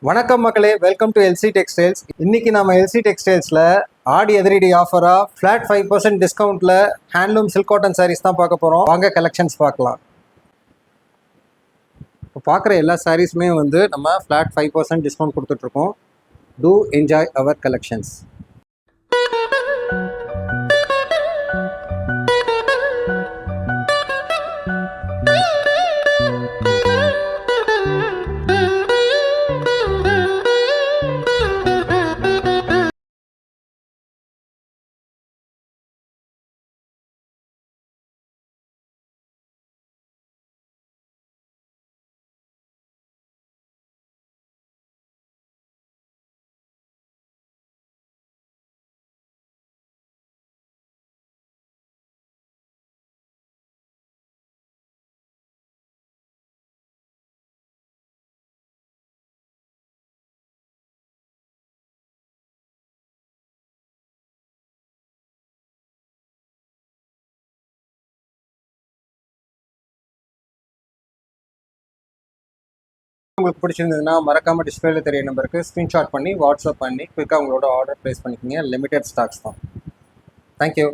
வணக்கம் மக்களே, welcome to LC textiles. இன்னைக்கு நம்ம எல்சி டெக்ஸ்டைல்ஸில் ஆடி எதிரடி ஆஃபராக ஃப்ளாட் 5% டிஸ்கவுண்ட்டில் ஹேண்ட்லூம் சில்க் காட்டன் சாரீஸ் தான் பார்க்க போகிறோம். வாங்க கலெக்ஷன்ஸ் பார்க்கலாம். இப்போ பார்க்குற எல்லா சாரீஸுமே நம்ம ஃப்ளாட் 5% டிஸ்கவுண்ட் கொடுத்துட்ருக்கோம். Do enjoy our collections. உங்களுக்கு பிடிச்சிருந்ததுன்னா மறக்காமல் டிஸ்பிளேல தெரிய நம்பருக்கு ஸ்க்ரீன்ஷாட் பண்ணி வாட்ஸ்அப் பண்ணி குயிக்காக உங்களோட ஆர்டர் ப்ளேஸ் பண்ணிக்கிங்க. லிமிடெட் ஸ்டாக்ஸ் தான். தேங்க்யூ.